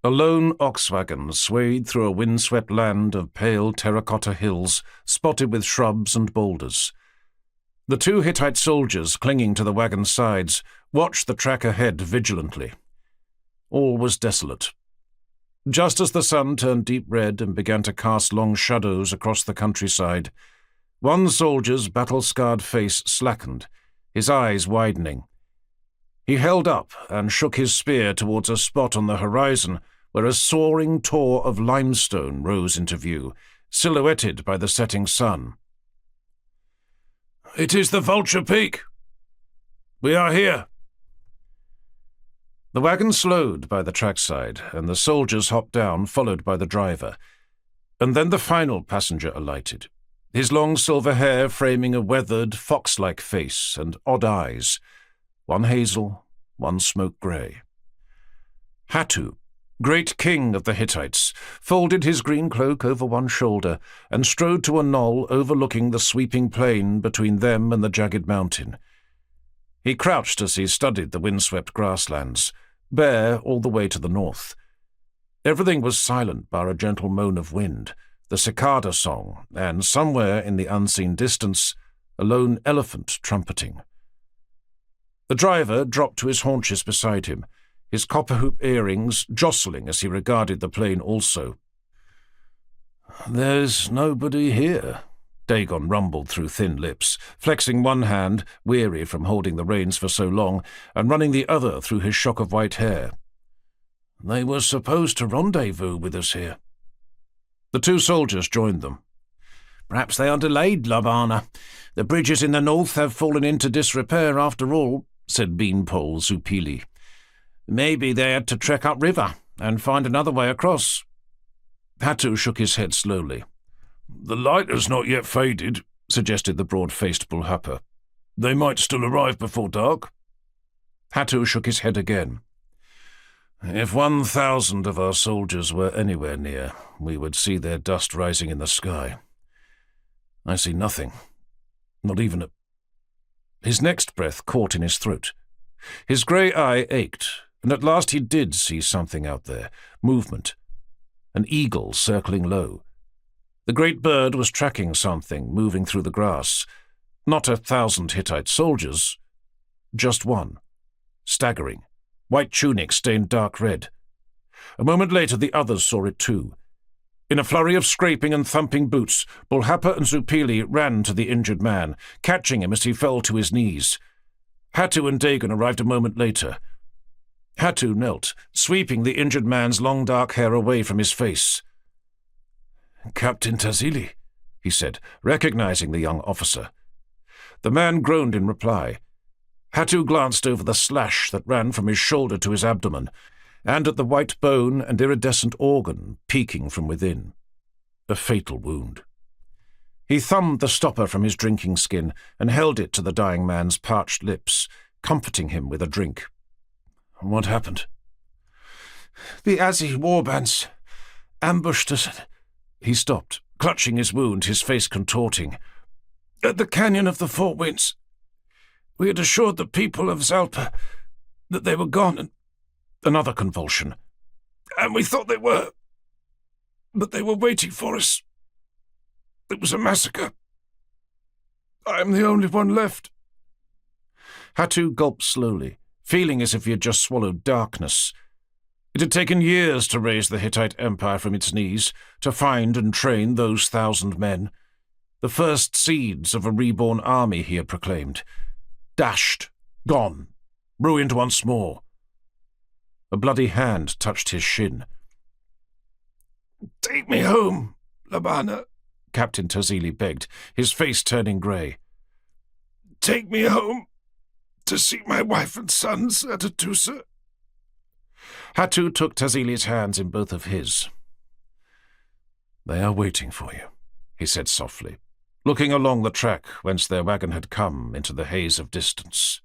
A lone ox wagon swayed through a windswept land of pale terracotta hills spotted with shrubs and boulders. The two Hittite soldiers clinging to the wagon's sides watched the track ahead vigilantly. All was desolate. Just as the sun turned deep red and began to cast long shadows across the countryside, one soldier's battle-scarred face slackened, his eyes widening. He held up and shook his spear towards a spot on the horizon where a soaring tor of limestone rose into view, silhouetted by the setting sun. "It is the Vulture Peak. We are here." The wagon slowed by the trackside, and the soldiers hopped down, followed by the driver. And then the final passenger alighted, his long silver hair framing a weathered, fox-like face and odd eyes, one hazel, one smoke-grey. Hattu, great king of the Hittites, folded his green cloak over one shoulder and strode to a knoll overlooking the sweeping plain between them and the jagged mountain. He crouched as he studied the windswept grasslands, bare all the way to the north. Everything was silent bar a gentle moan of wind, the cicada song, and somewhere in the unseen distance, a lone elephant trumpeting. The driver dropped to his haunches beside him, his copper-hoop earrings jostling as he regarded the plain also. "There's nobody here," Dagon rumbled through thin lips, flexing one hand, weary from holding the reins for so long, and running the other through his shock of white hair. "They were supposed to rendezvous with us here." The two soldiers joined them. "Perhaps they are delayed, Labana. The bridges in the north have fallen into disrepair after all," said Beanpole Zupili. "Maybe they had to trek upriver and find another way across." Hattu shook his head slowly. "The light has not yet faded," suggested the broad-faced Bulhapa. "They might still arrive before dark." Hattu shook his head again. "If 1,000 of our soldiers were anywhere near, we would see their dust rising in the sky. I see nothing, not even a—" His next breath caught in his throat. His grey eye ached, and at last he did see something out there, movement. An eagle circling low. The great bird was tracking something moving through the grass. Not 1,000 Hittite soldiers, just one, staggering, white tunic stained dark red. A moment later the others saw it too. In a flurry of scraping and thumping boots, Bulhapa and Zupili ran to the injured man, catching him as he fell to his knees. Hattu and Dagon arrived a moment later. Hattu knelt, sweeping the injured man's long dark hair away from his face. "Captain Tazili," he said, recognizing the young officer. The man groaned in reply. Hattu glanced over the slash that ran from his shoulder to his abdomen, and at the white bone and iridescent organ peeking from within. A fatal wound. He thumbed the stopper from his drinking skin and held it to the dying man's parched lips, comforting him with a drink. "What happened?" "The Azzi warbands ambushed us." He stopped, clutching his wound, his face contorting. "At the canyon of the Four Winds. We had assured the people of Zalpa that they were gone, and—" Another convulsion. "And we thought they were. But they were waiting for us. It was a massacre. I am the only one left." Hattu gulped slowly, feeling as if he had just swallowed darkness. It had taken years to raise the Hittite Empire from its knees, to find and train those 1,000 men. The first seeds of a reborn army, he had proclaimed. Dashed, gone, ruined once more. A bloody hand touched his shin. "Take me home, Labana," Captain Tazili begged, his face turning grey. "Take me home to see my wife and sons at Atusa." Hattu took Tazili's hands in both of his. "They are waiting for you," he said softly, looking along the track whence their wagon had come into the haze of distance.